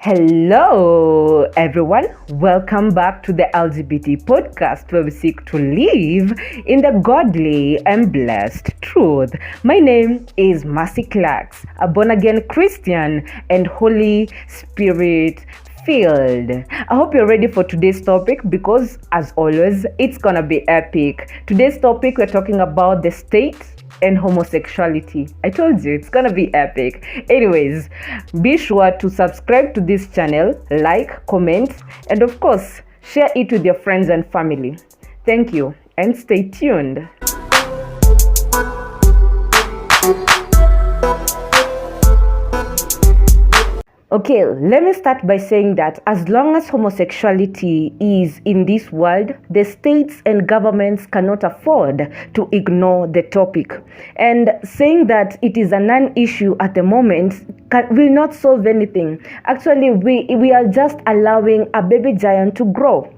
Hello, everyone. Welcome back to the LGBT podcast where we seek to live in the godly and blessed truth. My name is Clerks, a born-again Christian and Holy Spirit filled. I hope you're ready for today's topic because, as always, it's gonna be epic. Today's topic, we're talking about the state and homosexuality. I told you it's gonna be epic. Anyways, be sure to subscribe to this channel, like, comment, and of course share it with your friends and family. Thank you and stay tuned. Okay, let me start by saying that as long as homosexuality is in this world, the states and governments cannot afford to ignore the topic. And saying that it is a non-issue at the moment will not solve anything. Actually, we are just allowing a baby giant to grow.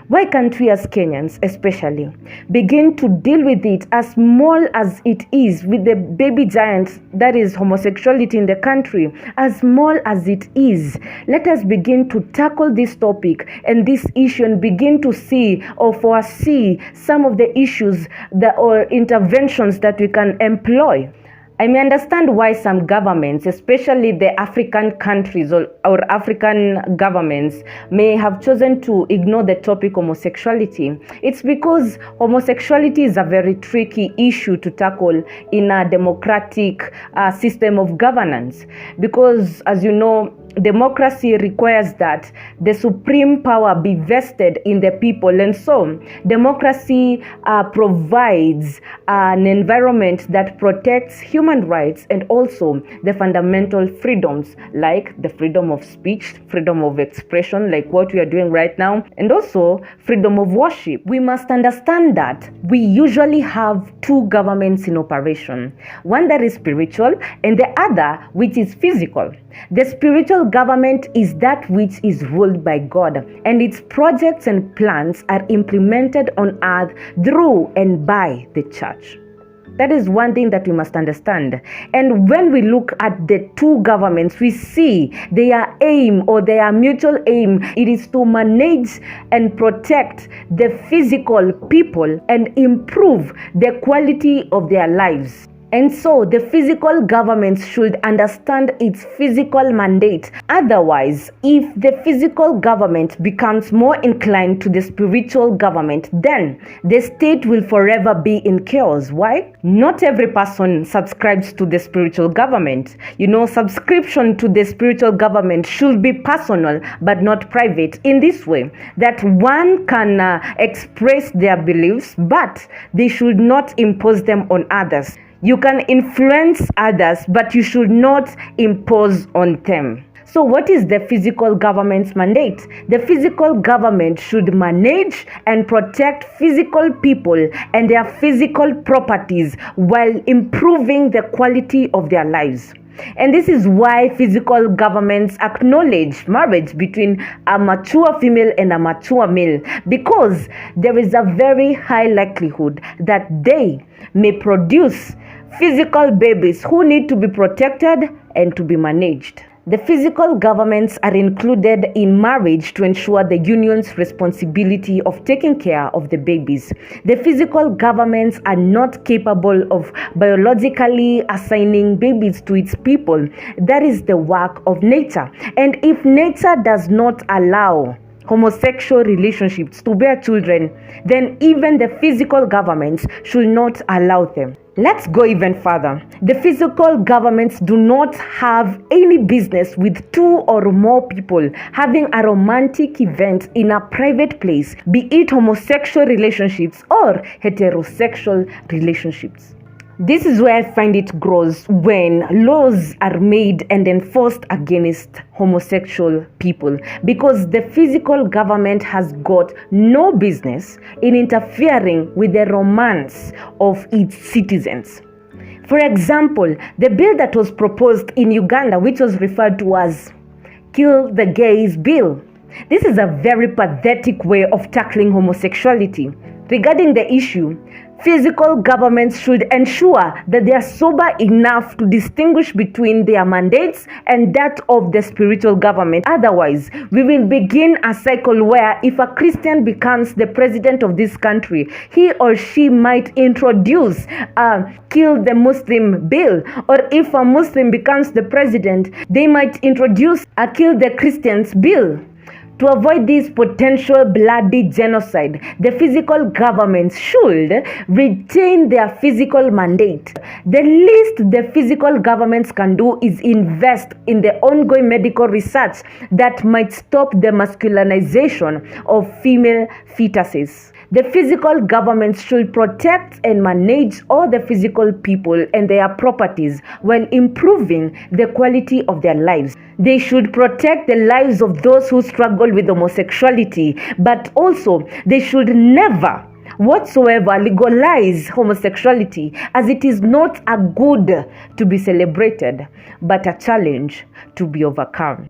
Why can't we as Kenyans especially begin to deal with it as small as it is, with the baby giant that is homosexuality in the country, as small as it is? Let us begin to tackle this topic and this issue and begin to see or foresee some of the issues or interventions that we can employ. I may understand why some governments, especially the African countries or African governments, may have chosen to ignore the topic homosexuality. It's because homosexuality is a very tricky issue to tackle in a democratic system of governance. Because, as you know, democracy requires that the supreme power be vested in the people, and so democracy provides an environment that protects human rights and also the fundamental freedoms like the freedom of speech, freedom of expression, like what we are doing right now, and also freedom of worship. We must understand that we usually have two governments in operation, one that is spiritual and the other which is physical. The spiritual government is that which is ruled by God, and its projects and plans are implemented on earth through and by the church. That is one thing that we must understand. And when we look at the two governments, we see their aim or their mutual aim. It is to manage and protect the physical people and improve the quality of their lives. And so the physical government should understand its physical mandate. Otherwise, if the physical government becomes more inclined to the spiritual government, then the state will forever be in chaos. Why? Not every person subscribes to the spiritual government. You know, subscription to the spiritual government should be personal but not private, in this way that one can express their beliefs, but they should not impose them on others. You can influence others, but you should not impose on them. So what is the physical government's mandate? The physical government should manage and protect physical people and their physical properties while improving the quality of their lives. And this is why physical governments acknowledge marriage between a mature female and a mature male, because there is a very high likelihood that they may produce physical babies who need to be protected and to be managed. The physical governments are included in marriage to ensure the union's responsibility of taking care of the babies. The physical governments are not capable of biologically assigning babies to its people. That is the work of nature. And if nature does not allow homosexual relationships to bear children, then even the physical governments should not allow them. Let's go even further. The physical governments do not have any business with two or more people having a romantic event in a private place, be it homosexual relationships or heterosexual relationships. This is where I find it gross when laws are made and enforced against homosexual people, because the physical government has got no business in interfering with the romance of its citizens. For example, the bill that was proposed in Uganda, which was referred to as Kill the Gays Bill. This is a very pathetic way of tackling homosexuality. Regarding the issue, physical governments should ensure that they are sober enough to distinguish between their mandates and that of the spiritual government. Otherwise, we will begin a cycle where if a Christian becomes the president of this country, he or she might introduce a kill the Muslim bill, or if a Muslim becomes the president, they might introduce a kill the Christians bill. To avoid this potential bloody genocide, the physical governments should retain their physical mandate. The least the physical governments can do is invest in the ongoing medical research that might stop the masculinization of female fetuses. The physical governments should protect and manage all the physical people and their properties while improving the quality of their lives. They should protect the lives of those who struggle with homosexuality, but also they should never whatsoever legalize homosexuality, as it is not a good to be celebrated, but a challenge to be overcome.